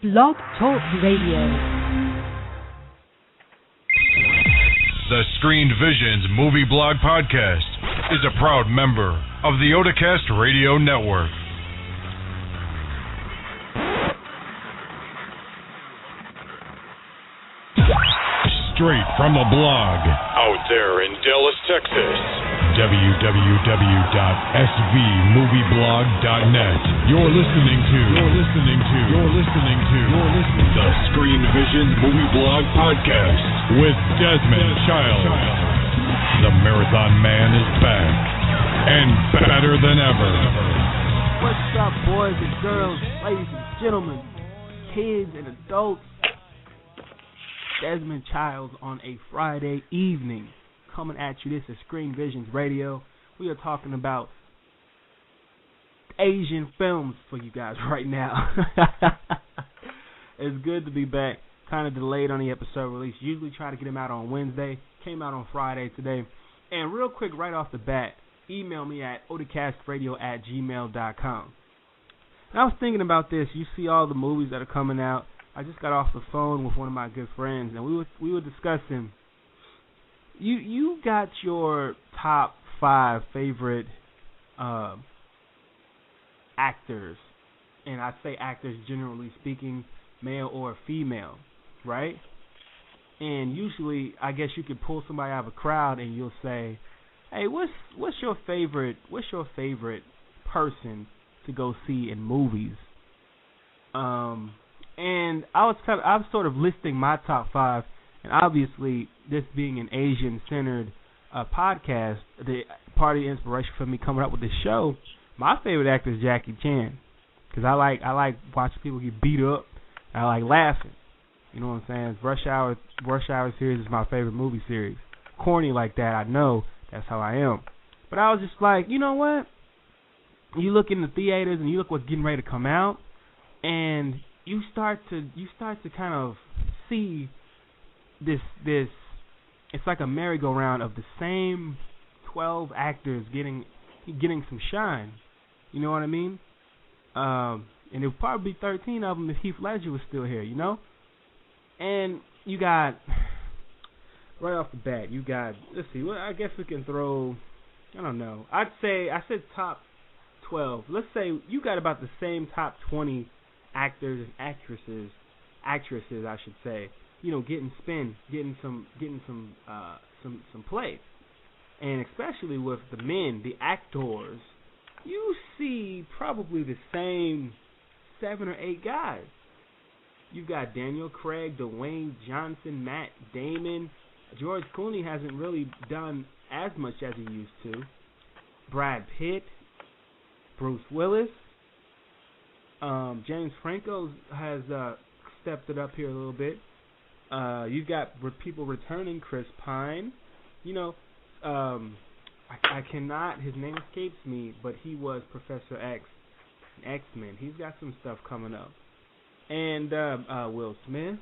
Blog Talk Radio. The Screened Visions Movie Blog Podcast is a proud member of the Otacast Radio Network. Straight from the blog, out there in Dallas, Texas, www.svmovieblog.net. You're listening to the Screen Visions Movie Blog Podcast with Desmond Child. The Marathon Man is back and better than ever. What's up, boys and girls, ladies and gentlemen, kids and adults? Desmond Childs on a Friday evening, coming at you. This is Screen Visions Radio. We are talking about Asian films for you guys right now. It's good to be back. Kind of delayed on the episode release. Usually try to get them out on Wednesday. Came out on Friday today. And real quick, right off the bat, email me at odacastradio@gmail.com. And I was thinking about this. You see all the movies that are coming out. I just got off the phone with one of my good friends, and we were discussing. You got your top 5 favorite actors, and I say actors generally speaking, male or female, right? And usually, I guess you could pull somebody out of a crowd, and you'll say, "Hey, what's your favorite person to go see in movies?" And I was sort of listing my top 5, and obviously this being an Asian-centered podcast, the part of the inspiration for me coming up with this show, my favorite actor is Jackie Chan, because I like watching people get beat up, and I like laughing. You know what I'm saying? Rush Hour series is my favorite movie series. Corny like that, I know. That's how I am. But I was just like, you know what? You look in the theaters and you look what's getting ready to come out, and you start to kind of see this it's like a merry-go-round of the same 12 actors getting some shine. You know what I mean? And it would probably be 13 of them if Heath Ledger was still here, you know? And you got, right off the bat, let's see, well, I guess we can throw, I don't know. I said top 12. Let's say you got about the same top 20 actors and actresses, I should say, you know, getting some play, and especially with the men, the actors, you see probably the same 7 or 8 guys. You got Daniel Craig, Dwayne Johnson, Matt Damon. George Clooney hasn't really done as much as he used to. Brad Pitt, Bruce Willis. James Franco has stepped it up here a little bit. You've got people returning. Chris Pine. You know, I cannot, his name escapes me, but he was Professor X in X-Men. He's got some stuff coming up. And Will Smith,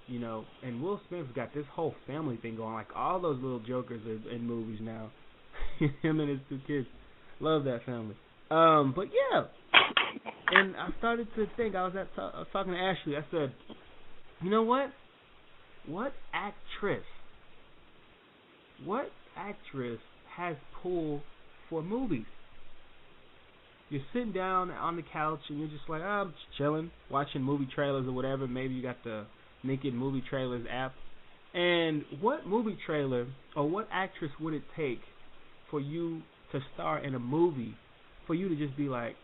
you know, and Will Smith's got this whole family thing going. Like, all those little jokers are in movies now. Him and his 2 kids. Love that family. But yeah. And I started to think, I was talking to Ashley, I said, you know what? What actress has pull for movies? You're sitting down on the couch and you're just like, I'm just chilling, watching movie trailers or whatever. Maybe you got the Naked Movie Trailers app. And what movie trailer or what actress would it take for you to star in a movie for you to just be like,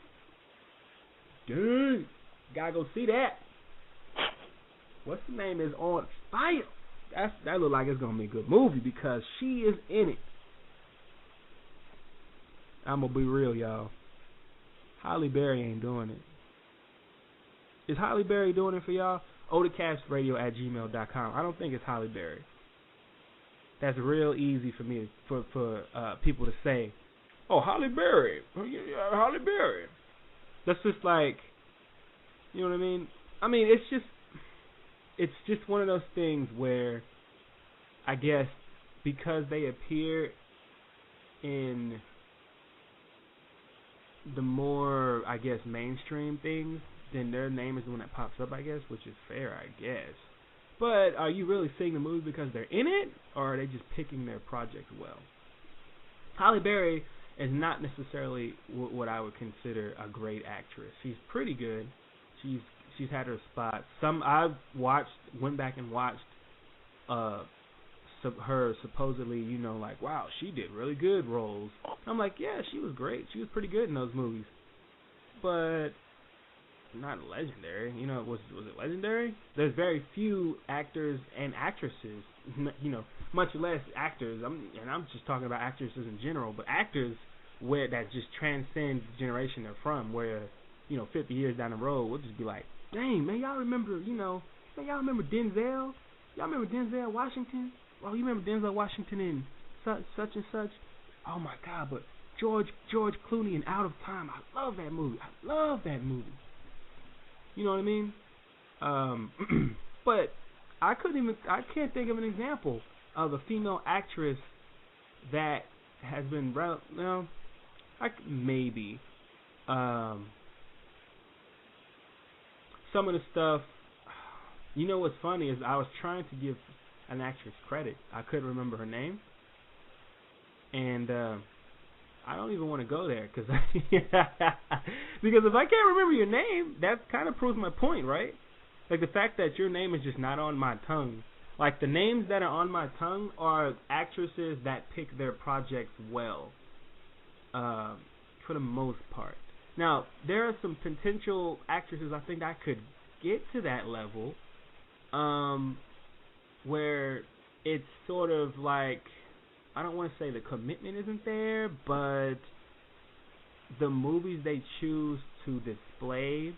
dude, gotta go see that. What's the name is on fire. That look like it's gonna be a good movie because she is in it. I'm gonna be real, y'all. Halle Berry ain't doing it. Is Halle Berry doing it for y'all? odacastradio@gmail.com. I don't think it's Halle Berry. That's real easy for me for people to say, oh, Halle Berry. Oh, yeah, Halle Berry. That's just like, you know what I mean? I mean, it's just one of those things where I guess because they appear in the more, I guess, mainstream things, then their name is the one that pops up, I guess, which is fair, I guess. But are you really seeing the movie because they're in it, or are they just picking their project well? Halle Berry is not necessarily what I would consider a great actress. She's pretty good. She's had her spots. Went back and watched her supposedly, like, wow, she did really good roles. I'm like, yeah, she was great. She was pretty good in those movies. But not legendary. Was it legendary? There's very few actors and actresses, much less actors. I'm just talking about actresses in general, but actors that just transcend the generation they're from, where 50 years down the road, we'll just be like, dang, man, y'all remember Denzel? Y'all remember Denzel Washington? Oh, you remember Denzel Washington in such and such? Oh my God, but George Clooney in Out of Time, I love that movie. You know what I mean? But I can't think of an example of a female actress that has been, maybe. Some of the stuff, what's funny is I was trying to give an actress credit. I couldn't remember her name. And I don't even want to go there because if I can't remember your name, that kind of proves my point, right? Like the fact that your name is just not on my tongue. Like the names that are on my tongue are actresses that pick their projects well, for the most part. Now, there are some potential actresses I think I could get to that level, where it's sort of like, I don't want to say the commitment isn't there, but the movies they choose to display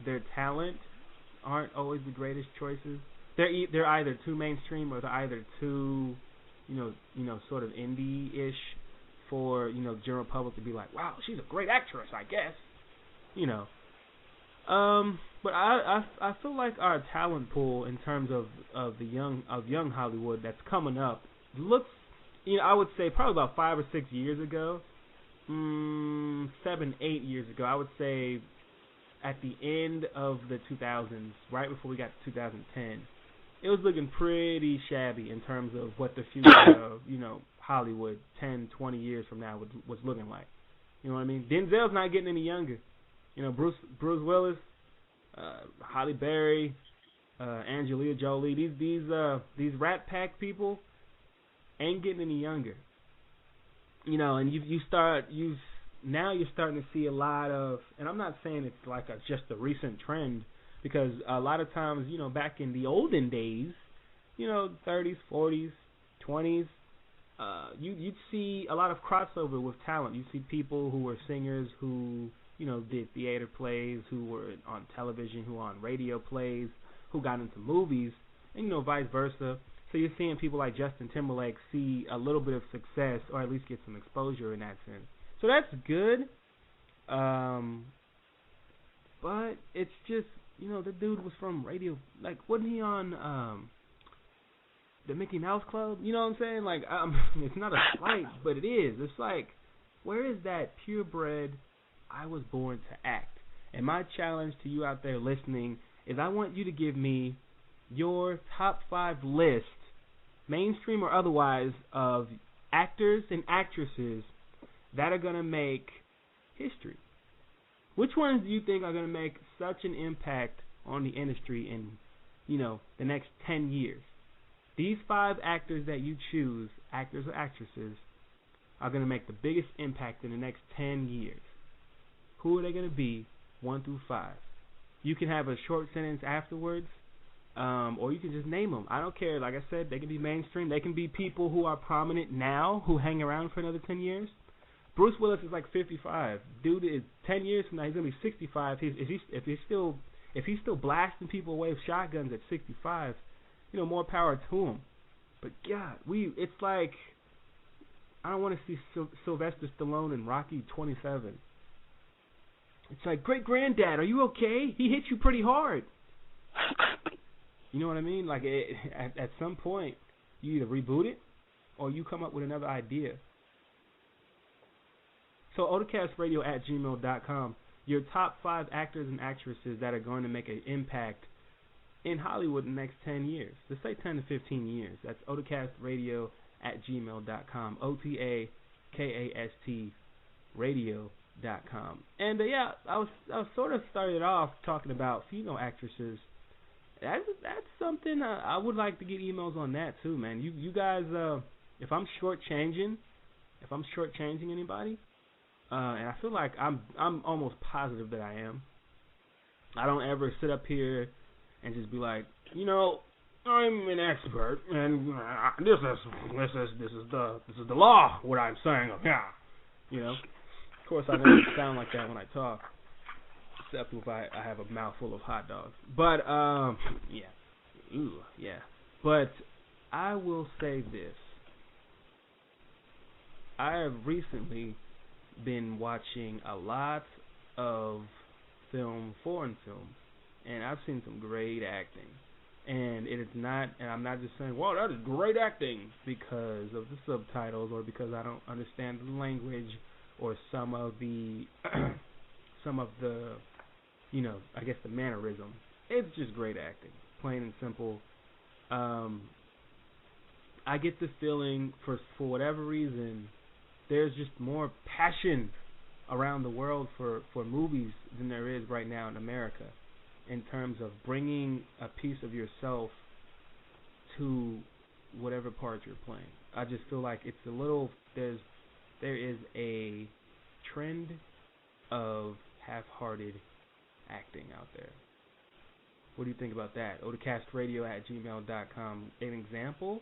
their talent aren't always the greatest choices. They're either too mainstream or they're either too, sort of indie-ish for, general public to be like, wow, she's a great actress, I guess. But I feel like our talent pool in terms of young Hollywood that's coming up looks, I would say probably about 5 or 6 years ago, 7, 8 years ago, I would say at the end of the 2000s, right before we got to 2010, it was looking pretty shabby in terms of what the future of, Hollywood 10, 20 years from now was looking like. You know what I mean? Denzel's not getting any younger. Bruce Willis, Halle Berry, Angelina Jolie, these Rat Pack people ain't getting any younger. And you're starting to see a lot of, and I'm not saying it's like just a recent trend, because a lot of times, back in the olden days, 30s, 40s, 20s, you'd see a lot of crossover with talent. You see people who were singers who, did theater plays, who were on television, who were on radio plays, who got into movies, and, vice versa. So you're seeing people like Justin Timberlake see a little bit of success, or at least get some exposure in that sense. So that's good. But it's just, the dude was from radio. Like, wasn't he on the Mickey Mouse Club? You know what I'm saying? Like, it's not a slight, but it is. It's like, where is that purebred, I was born to act? And my challenge to you out there listening is I want you to give me your top 5 list, mainstream or otherwise, of actors and actresses that are going to make history. Which ones do you think are going to make such an impact on the industry in, the next 10 years? These 5 actors that you choose, actors or actresses, are going to make the biggest impact in the next 10 years. Who are they going to be, 1 through 5? You can have a short sentence afterwards, or you can just name them. I don't care. Like I said, they can be mainstream. They can be people who are prominent now, who hang around for another 10 years. Bruce Willis is like 55. Dude is 10 years from now, he's gonna be 65. If he's still blasting people away with shotguns at 65, more power to him. But God, it's like, I don't want to see Sylvester Stallone in Rocky 27. It's like, great granddad, are you okay? He hit you pretty hard. You know what I mean? Like, at some point, you either reboot it or you come up with another idea. So, odacastradio@gmail.com. your top 5 actors and actresses that are going to make an impact in Hollywood in the next 10 years. Let's say 10 to 15 years. That's otacastradio@gmail.com. OTAKAST radio.com. And yeah, I was sort of started off talking about female actresses. That's something I would like to get emails on that too, man. You guys, if I'm shortchanging anybody, and I feel like I'm almost positive that I am. I don't ever sit up here and just be like, I'm an expert, and this is the law. What I'm saying, yeah. Of course, I don't sound like that when I talk, except if I have a mouthful of hot dogs. But yeah. But I will say this: I have recently been watching a lot of foreign films, and I've seen some great acting. And it is not, and I'm not just saying, well, that is great acting because of the subtitles or because I don't understand the language or some of the, I guess the mannerism. It's just great acting, plain and simple. I get the feeling for whatever reason, there's just more passion around the world for movies than there is right now in America, in terms of bringing a piece of yourself to whatever part you're playing. I just feel like it's a little, there is a trend of half-hearted acting out there. What do you think about that? otacastradio@gmail.com. An example?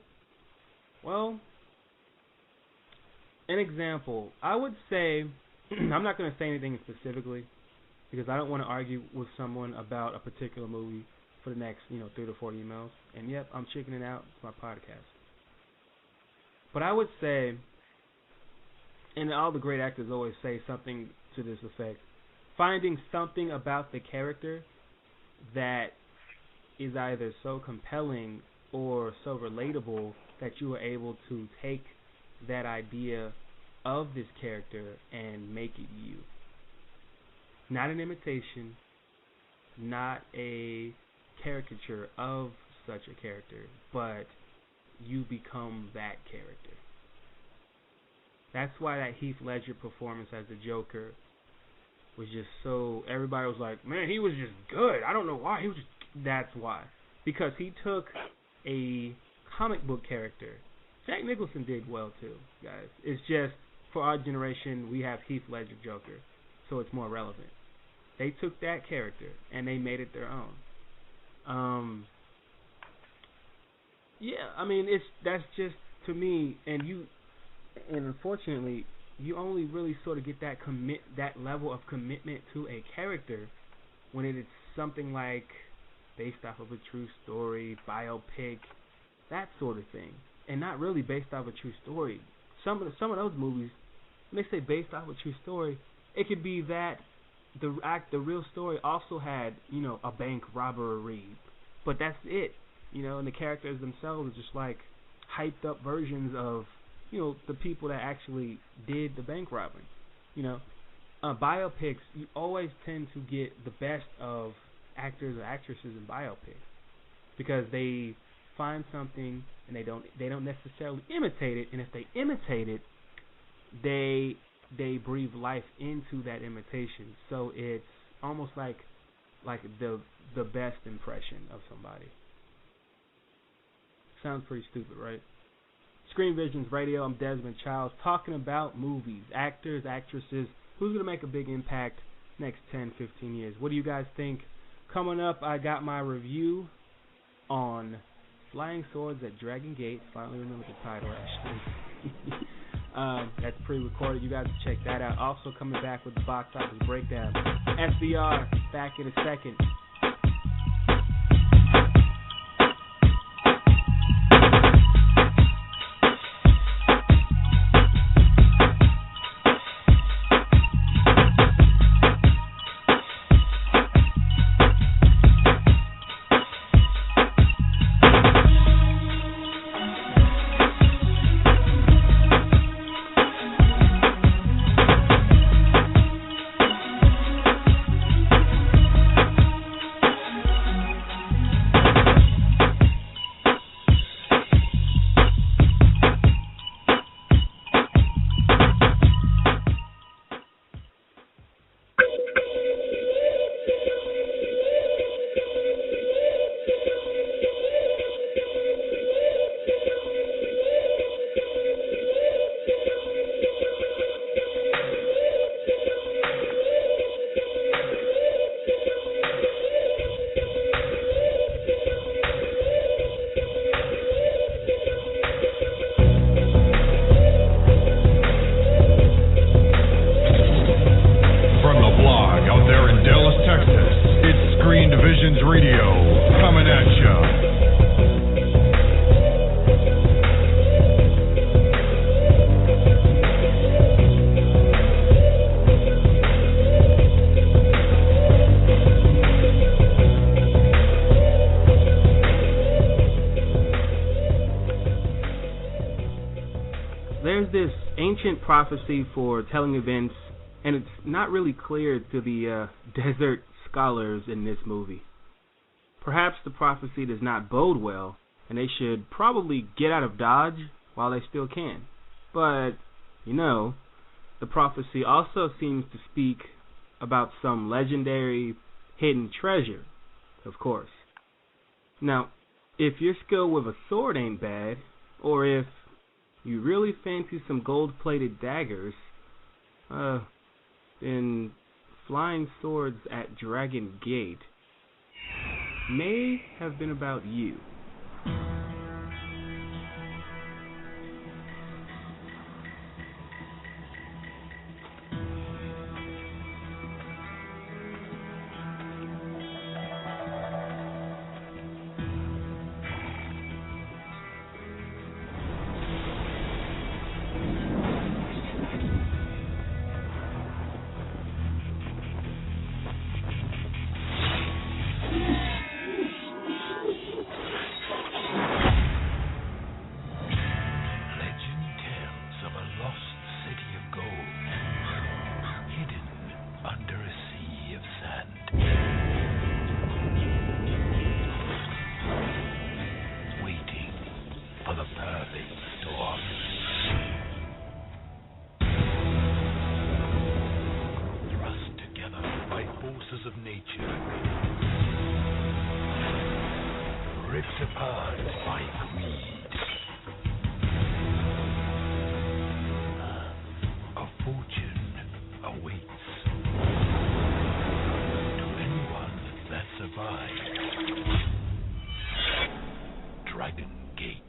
Well, an example. I would say, I'm not going to say anything specifically, because I don't want to argue with someone about a particular movie for the next, 3 to 4 emails. And yep, I'm chickening out. It's my podcast. But I would say, and all the great actors always say something to this effect, finding something about the character that is either so compelling or so relatable that you are able to take that idea of this character and make it you. Not an imitation, not a caricature of such a character, but you become that character. That's why that Heath Ledger performance as the Joker was just so, everybody was like, man, he was just good. I don't know why. That's why. Because he took a comic book character. Jack Nicholson did well too, guys. It's just, for our generation, we have Heath Ledger Joker, so it's more relevant. They took that character and they made it their own. That's just, to me, and unfortunately, you only really sort of get that level of commitment to a character when it is something like based off of a true story, biopic, that sort of thing, and not really based off a true story. Some of those movies, when they say based off a true story, it could be that the real story also had, a bank robbery, but that's it, and the characters themselves are just like hyped up versions of, the people that actually did the bank robbing. Biopics, you always tend to get the best of actors or actresses in biopics because they find something and they don't necessarily imitate it, and if they imitate it, they breathe life into that imitation. So it's almost like the best impression of somebody. Sounds pretty stupid, right? Screen Visions Radio, I'm Desmond Childs, talking about movies, actors, actresses, who's going to make a big impact next 10, 15 years. What do you guys think? Coming up, I got my review on Flying Swords at Dragon Gate. Finally remember the title, actually. That's pre-recorded. You guys can check that out. Also coming back with the box office breakdown. SBR, back in a second. coming at ya. There's this ancient prophecy for telling events, and it's not really clear to the desert scholars in this movie. Perhaps the prophecy does not bode well, and they should probably get out of Dodge while they still can. But, the prophecy also seems to speak about some legendary hidden treasure, of course. Now, if your skill with a sword ain't bad, or if you really fancy some gold-plated daggers, then flying swords at Dragon Gate may have been about you. Of nature, ripped apart by greed. A fortune awaits to anyone that survives. Dragon Gate.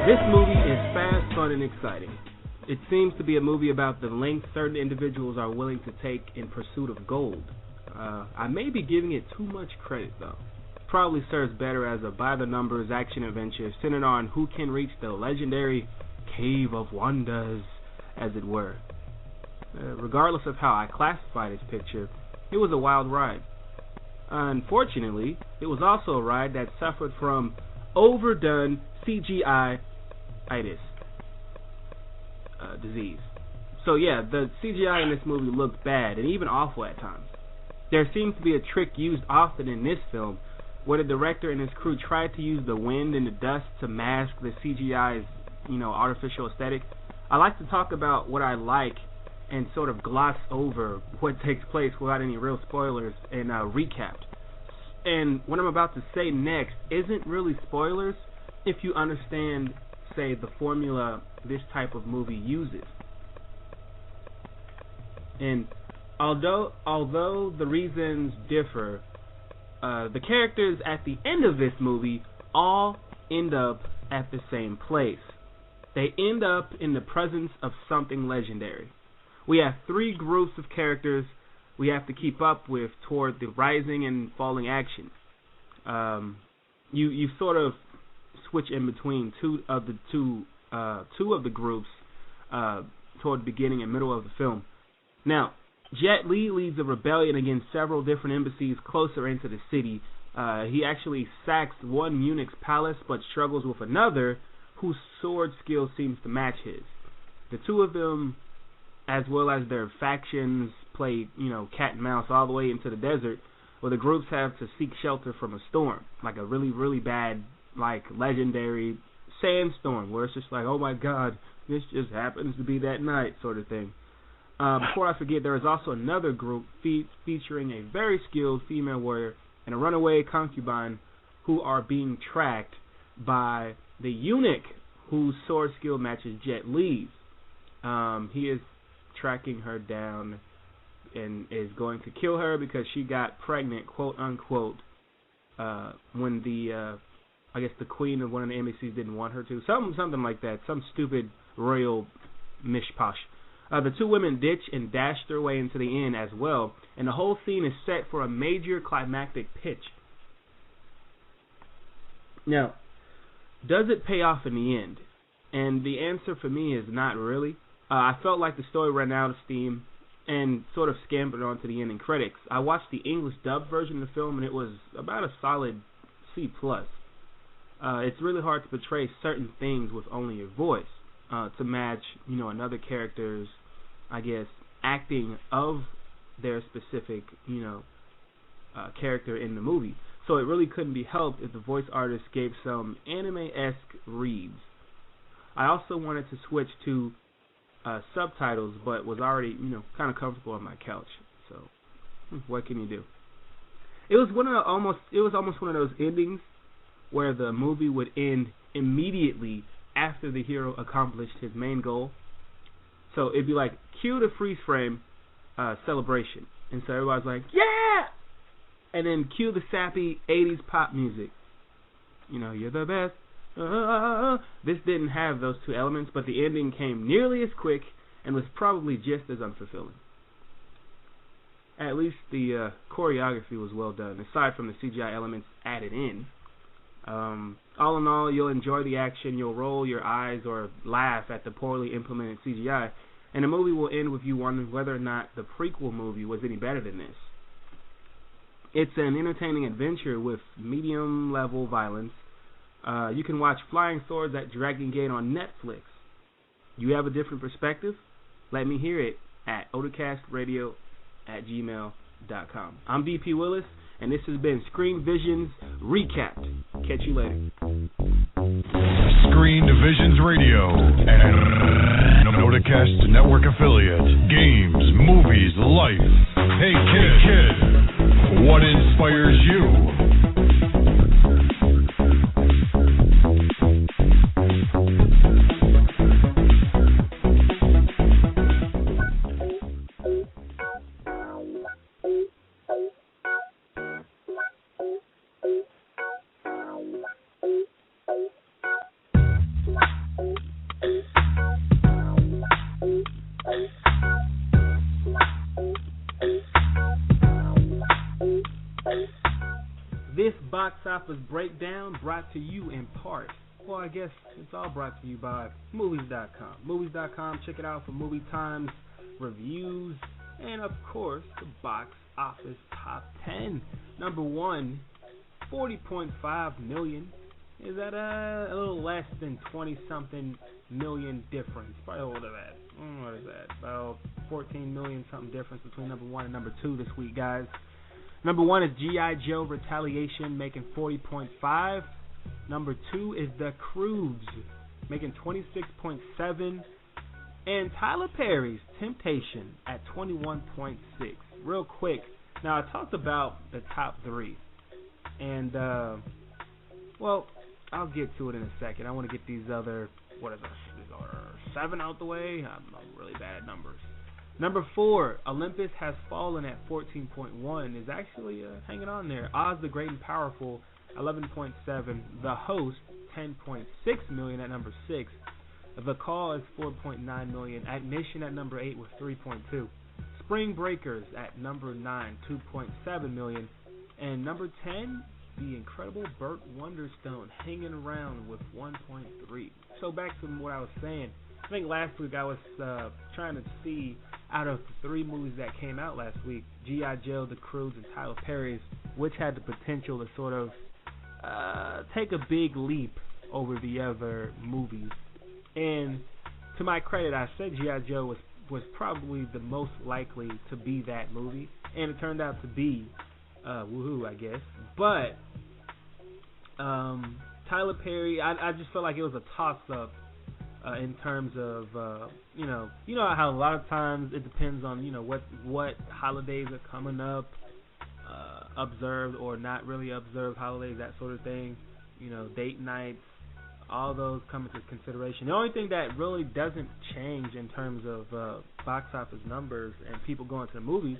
This movie is fast, fun, and exciting. It seems to be a movie about the length certain individuals are willing to take in pursuit of gold. I may be giving it too much credit, though. Probably serves better as a by-the-numbers action adventure centered on who can reach the legendary Cave of Wonders, as it were. Regardless of how I classify this picture, it was a wild ride. Unfortunately, it was also a ride that suffered from overdone CGI-itis disease. So yeah, the CGI in this movie looked bad and even awful at times. There seems to be a trick used often in this film where the director and his crew tried to use the wind and the dust to mask the CGI's, artificial aesthetic. I like to talk about what I like and sort of gloss over what takes place without any real spoilers and recapped. And what I'm about to say next isn't really spoilers if you understand, say, the formula this type of movie uses. And although the reasons differ, the characters at the end of this movie all end up at the same place. They end up in the presence of something legendary. We have three groups of characters we have to keep up with toward the rising and falling action. you sort of switch in between two of the groups toward the beginning and middle of the film. Now, Jet Li leads a rebellion against several different embassies closer into the city. He actually sacks one eunuch's palace, but struggles with another whose sword skill seems to match his. The two of them, as well as their factions, play, cat and mouse all the way into the desert, where the groups have to seek shelter from a storm, like a really, really bad, like legendary sandstorm, where it's just like, oh my God, this just happens to be that night, sort of thing. Before I forget, there is also another group featuring a very skilled female warrior and a runaway concubine who are being tracked by the eunuch whose sword skill matches Jet Li's. He is tracking her down and is going to kill her because she got pregnant, quote unquote, when the queen of one of the embassies didn't want her to. Something like that. Some stupid royal mishposh. The two women ditch and dash their way into the inn as well, and the whole scene is set for a major climactic pitch. Now, does it pay off in the end? And the answer for me is not really. I felt like the story ran out of steam and sort of scampered onto the ending credits. I watched the English dub version of the film, and it was about a solid C+. It's really hard to portray certain things with only your voice to match, another character's, acting of their specific, character in the movie. So it really couldn't be helped if the voice artist gave some anime-esque reads. I also wanted to switch to subtitles, but was already, kind of comfortable on my couch. So, what can you do? It was almost one of those endings where the movie would end immediately after the hero accomplished his main goal. So it'd be like, cue the freeze frame celebration. And so everybody's like, yeah! And then cue the sappy 80s pop music. You're the best. This didn't have those two elements, but the ending came nearly as quick and was probably just as unfulfilling. At least the choreography was well done, aside from the CGI elements added in. All in all, you'll enjoy the action, you'll roll your eyes or laugh at the poorly implemented CGI, and the movie will end with you wondering whether or not the prequel movie was any better than this. It's an entertaining adventure with medium-level violence. You can watch Flying Swords at Dragon Gate on Netflix. You have a different perspective? Let me hear it at odacastradio@gmail.com. I'm VP Willis, and this has been Screen Visions Recapped. Catch you later. Screen Visions Radio and Odacast Network affiliate. Games, movies, life. Hey kid, what inspires you? This box office breakdown brought to you in part, well, I guess it's all brought to you by Movies.com. Movies.com, check it out for movie times, reviews, and of course, the box office top 10. Number 1, 40.5 million. Is that a little less than 20-something million difference? Probably a little bit of that. What is that? About 14 million something difference between number 1 and number 2 this week, guys. Number 1 is G.I. Joe Retaliation, making 40.5. Number 2 is The Croods, making 26.7. And Tyler Perry's Temptation at 21.6. Real quick, now I talked about the top 3. And, well, I'll get to it in a second. I want to get these other, 7 out the way? I'm really bad at numbers. Number 4, Olympus Has Fallen at 14.1 is actually hanging on there. Oz the Great and Powerful, 11.7. The Host, 10.6 million at number 6. The Call is 4.9 million. Admission at number 8 with 3.2. Spring Breakers at number 9, 2.7 million. And number 10, the incredible Burt Wonderstone hanging around with 1.3. So back to what I was saying. I think last week I was trying to see, out of the 3 movies that came out last week, G.I. Joe, The Croods, and Tyler Perry's, which had the potential to sort of take a big leap over the other movies. And to my credit, I said G.I. Joe was probably the most likely to be that movie, and it turned out to be woohoo, I guess. But Tyler Perry, I just felt like it was a toss-up in terms of you know how a lot of times it depends on what holidays are coming up, observed or not really observed holidays, that sort of thing. Date nights, all those come into consideration. The only thing that really doesn't change in terms of box office numbers and people going to the movies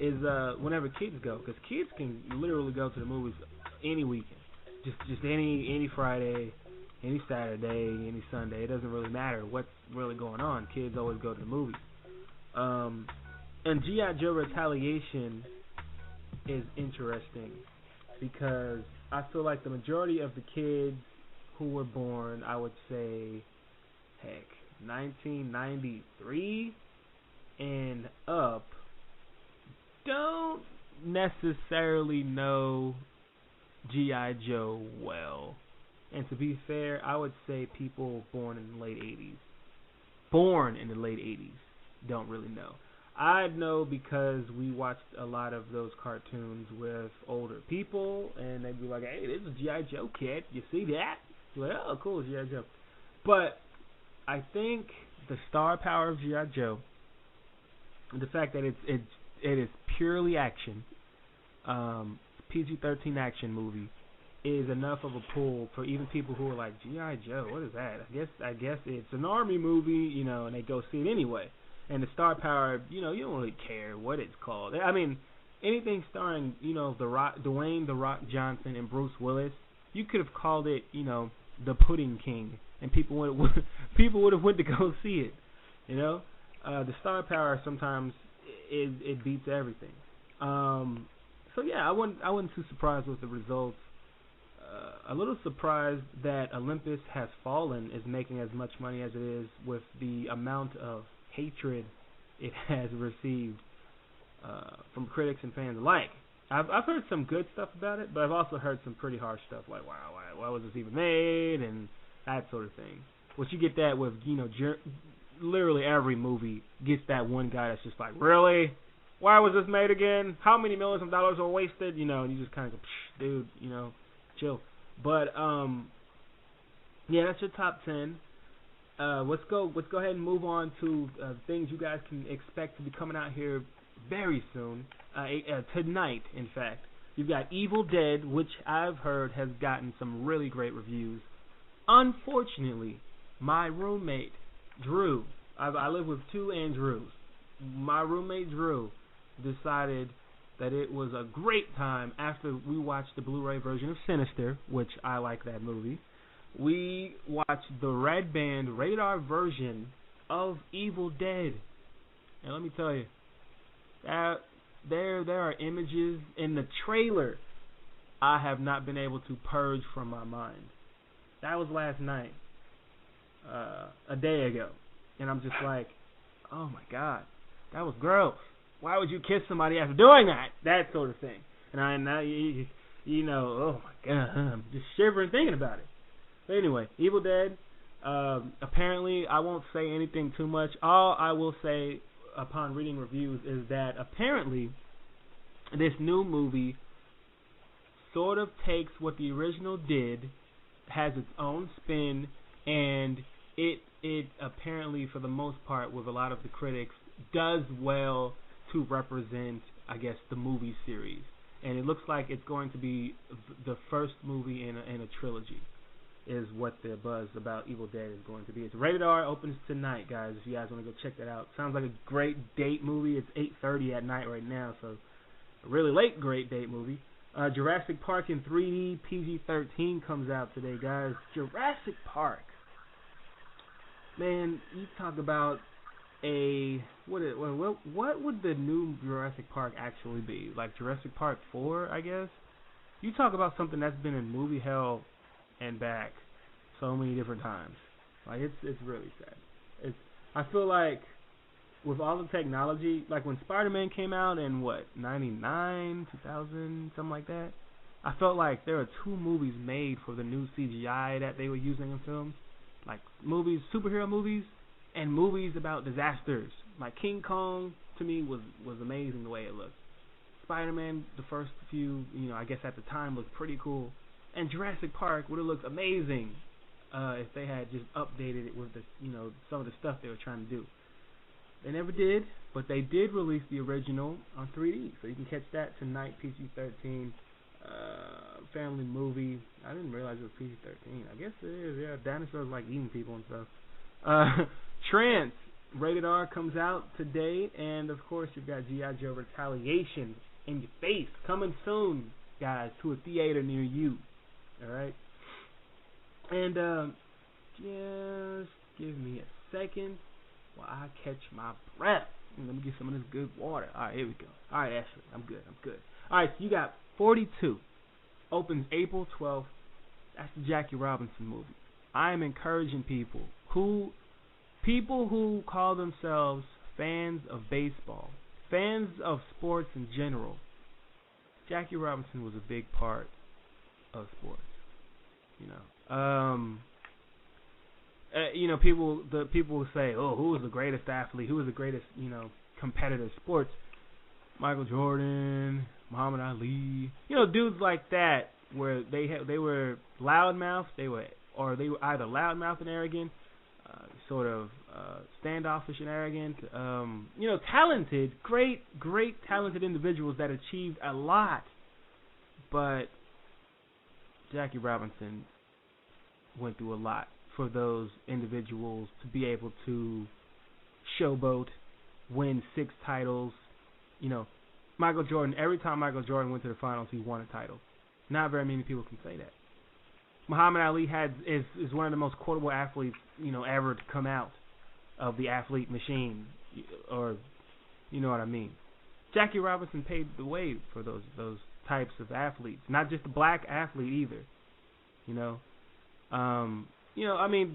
is whenever kids go, because kids can literally go to the movies any weekend, just any Friday, any Saturday, any Sunday. It doesn't really matter what's really going on. Kids always go to the movies. And G.I. Joe Retaliation is interesting because I feel like the majority of the kids who were born, I would say, 1993 and up, don't necessarily know G.I. Joe well. And to be fair, I would say people born in the late 80s don't really know. I know because we watched a lot of those cartoons with older people, and they'd be like, hey, this is G.I. Joe, kid. You see that? You're like, oh, cool, G.I. Joe. But I think the star power of G.I. Joe, the fact that it is purely action, PG-13 action movie, is enough of a pull for even people who are like, G.I. Joe, what is that? I guess it's an army movie, and they go see it anyway. And the star power, you don't really care what it's called. I mean, anything starring, Dwayne "The Rock" Johnson and Bruce Willis, you could have called it, The Pudding King, and people would have went to go see it. The star power sometimes it beats everything. So yeah, I wasn't too surprised with the results. A little surprised that Olympus Has Fallen is making as much money as it is with the amount of hatred it has received from critics and fans alike. I've heard some good stuff about it, but I've also heard some pretty harsh stuff like, wow, why was this even made, and that sort of thing. Which you get that with, literally every movie gets that one guy that's just like, really? Why was this made again? How many millions of dollars were wasted? And you just kind of go, dude, chill. But yeah, that's your top 10. Let's go ahead and move on to things you guys can expect to be coming out here very soon. Tonight, in fact. You've got Evil Dead, which I've heard has gotten some really great reviews. Unfortunately, my roommate, Drew, I live with 2 Andrews. My roommate, Drew, decided that it was a great time after we watched the Blu-ray version of Sinister, which I like that movie. We watched the Red Band rated R version of Evil Dead. And let me tell you, there are images in the trailer I have not been able to purge from my mind. That was last night, a day ago. And I'm just like, oh my God, that was gross. Why would you kiss somebody after doing that? That sort of thing. And oh my God, I'm just shivering thinking about it. But anyway, Evil Dead, apparently, I won't say anything too much. All I will say upon reading reviews is that apparently this new movie sort of takes what the original did, has its own spin, and it apparently, for the most part, with a lot of the critics, does well to represent, I guess, the movie series. And it looks like it's going to be the first movie in a trilogy, is what the buzz about Evil Dead is going to be. It's rated R, opens tonight, guys, if you guys want to go check that out. Sounds like a great date movie. It's 8:30 at night right now, so a really late great date movie. Jurassic Park in 3D, PG-13 comes out today, guys. Jurassic Park. Man, you talk about what would the new Jurassic Park actually be? Like Jurassic Park 4, I guess? you talk about something that's been in movie hell and back so many different times. Like it's really sad. I feel like with all the technology, like when Spider-Man came out in what, 99, 2000, something like that, I felt like there were 2 movies made for the new CGI that they were using in films. Like movies, superhero movies, and movies about disasters. Like King Kong, to me, was amazing the way it looked. Spider-Man, the first few, I guess at the time looked pretty cool. And Jurassic Park would have looked amazing if they had just updated it with the, some of the stuff they were trying to do. They never did, but they did release the original on 3D, so you can catch that tonight. PG-13 family movie. I didn't realize it was PG-13. I guess it is. Yeah, dinosaurs like eating people and stuff. Trance, rated R, comes out today, and of course you've got G.I. Joe Retaliation in your face coming soon, guys, to a theater near you. All right, and just give me a second while I catch my breath. Let me get some of this good water. All right, here we go. All right, Ashley, I'm good. All right, so you got 42. Opens April 12th. That's the Jackie Robinson movie. I am encouraging people who call themselves fans of baseball, fans of sports in general. Jackie Robinson was a big part of sports. People will say, "Oh, who was the greatest athlete? Who was the greatest, competitive sports?" Michael Jordan, Muhammad Ali, dudes like that, where they were loudmouth. They were either loudmouth and arrogant, sort of standoffish and arrogant. Talented, great talented individuals that achieved a lot, but Jackie Robinson went through a lot for those individuals to be able to showboat, win 6 titles. Michael Jordan, every time Michael Jordan went to the finals, he won a title. Not very many people can say that. Muhammad Ali is one of the most quotable athletes, ever to come out of the athlete machine, or you know what I mean. Jackie Robinson paved the way for those types of athletes, not just the black athlete either.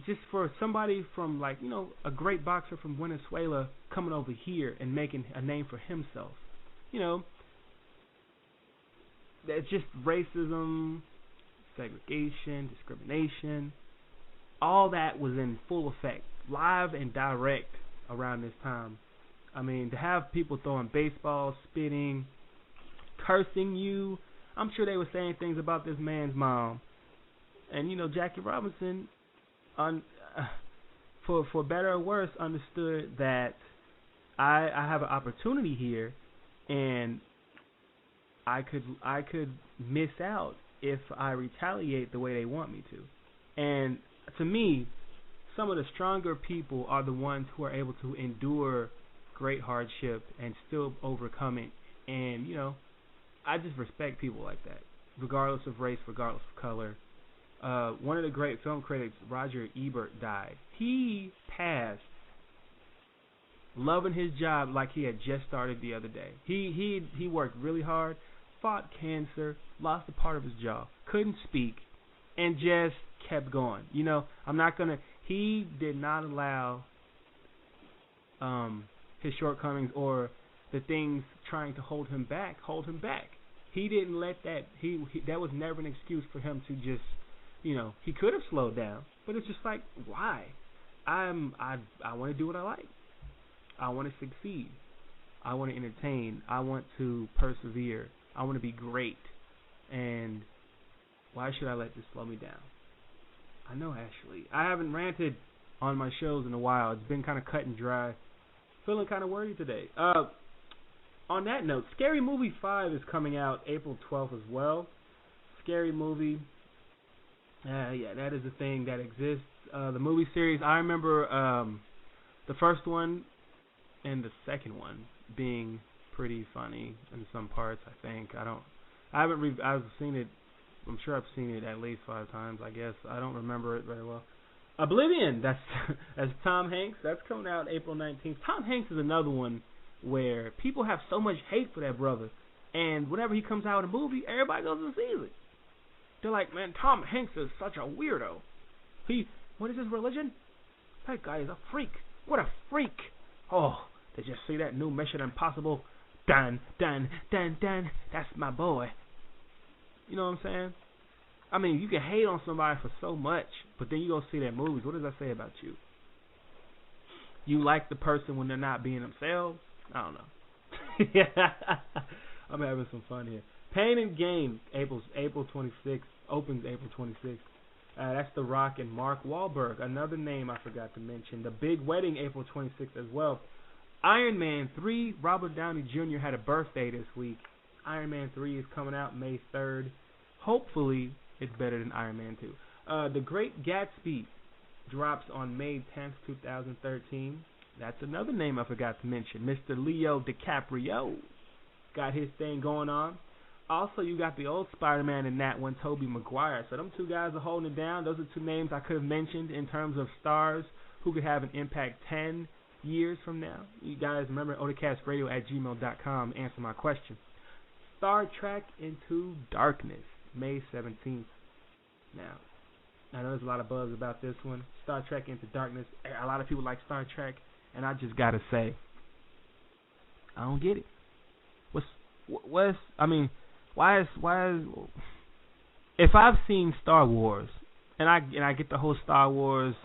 Just for somebody from a great boxer from Venezuela coming over here and making a name for himself. That's just racism, segregation, discrimination. All that was in full effect, live and direct around this time. To have people throwing baseballs, spitting, cursing you. I'm sure they were saying things about this man's mom. And, Jackie Robinson, for better or worse, understood that I have an opportunity here, and I could miss out if I retaliate the way they want me to. And to me, some of the stronger people are the ones who are able to endure great hardship and still overcome it. And, I just respect people like that, regardless of race, regardless of color. One of the great film critics, Roger Ebert, died. He passed loving his job like he had just started the other day. He worked really hard, fought cancer, lost a part of his jaw, couldn't speak, and just kept going. He did not allow his shortcomings or the things trying to hold him back. He didn't let that. That was never an excuse for him to just, he could have slowed down, but it's just like, why? I want to do what I like. I want to succeed. I want to entertain. I want to persevere. I want to be great. And why should I let this slow me down? I know, Ashley. I haven't ranted on my shows in a while. It's been kind of cut and dry. Feeling kind of worried today. On that note, Scary Movie 5 is coming out April 12th as well. Scary Movie. That is a thing that exists. The movie series, I remember the first one and the second one being pretty funny in some parts, I think. I've seen it. I'm sure I've seen it at least 5 times, I guess. I don't remember it very well. Oblivion, that's Tom Hanks. That's coming out April 19th. Tom Hanks is another one where people have so much hate for that brother. And whenever he comes out in a movie, everybody goes and sees it. They're like, man, Tom Hanks is such a weirdo. What is his religion? That guy is a freak. What a freak. Oh, did you see that new Mission Impossible? Dun, dun, dun, dun. That's my boy. You know what I'm saying? I mean, you can hate on somebody for so much, but then you go see their movies. What does that say about you? You like the person when they're not being themselves? I don't know. I'm having some fun here. Pain and Gain, April 26th, opens April 26th. That's The Rock and Mark Wahlberg. Another name I forgot to mention. The Big Wedding, April 26th as well. Iron Man 3, Robert Downey Jr. had a birthday this week. Iron Man 3 is coming out May 3rd. Hopefully, it's better than Iron Man 2. The Great Gatsby drops on May 10th, 2013. That's another name I forgot to mention. Mr. Leo DiCaprio got his thing going on. Also, you got the old Spider-Man in that one, Tobey Maguire. So them two guys are holding it down. Those are two names I could have mentioned in terms of stars who could have an impact 10 years from now. You guys remember odcastradio@gmail.com. Answer my question. Star Trek Into Darkness, May 17th. Now, I know there's a lot of buzz about this one. Star Trek Into Darkness. A lot of people like Star Trek, and I just gotta say, I don't get it. Why is if I've seen Star Wars and I get the whole Star Wars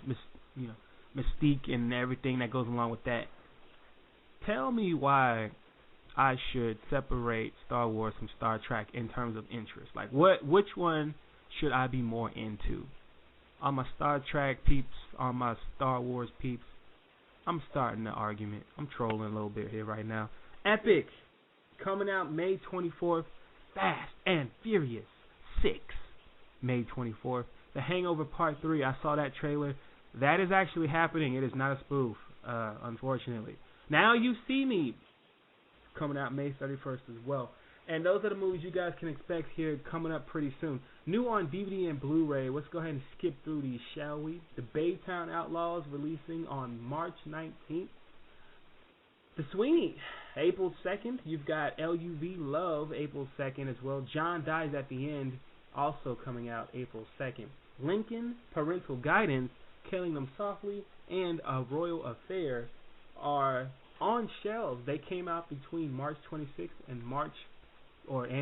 mystique and everything that goes along with that, tell me why I should separate Star Wars from Star Trek in terms of interest. Like which one should I be more into? Are my Star Trek peeps? Are my Star Wars peeps? I'm starting the argument. I'm trolling a little bit here right now. Epic, coming out May 24th. Fast and Furious 6, May 24th. The Hangover Part 3, I saw that trailer. That is actually happening. It is not a spoof, unfortunately. Now You See Me, coming out May 31st as well. And those are the movies you guys can expect here coming up pretty soon. New on DVD and Blu-ray. Let's go ahead and skip through these, shall we? The Baytown Outlaws releasing on March 19th. The Sweeney, April 2nd. You've got LUV Love, April 2nd as well. John Dies at the End, also coming out April 2nd. Lincoln, Parental Guidance, Killing Them Softly, and A Royal Affair are on shelves. They came out between March 26th and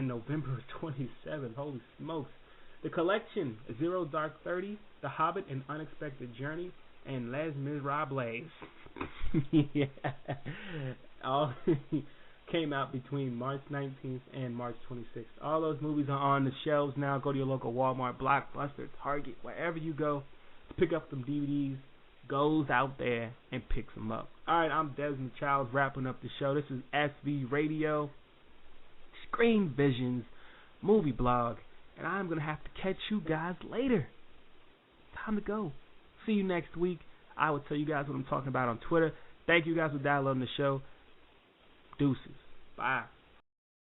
November 27th. Holy smokes. The Collection, Zero Dark 30, The Hobbit, An Unexpected Journey, and Les Miserables. Yeah. All came out between March 19th and March 26th. All those movies are on the shelves now. Go to your local Walmart, Blockbuster, Target, wherever you go to pick up some DVDs. Goes out there and picks them up. Alright, I'm Desmond Childs wrapping up the show. This is SV Radio, Screen Visions, Movie Blog, and I'm going to have to catch you guys later. Time to go. See you next week. I will tell you guys what I'm talking about on Twitter. Thank you guys for downloading the show. Deuces. Bye.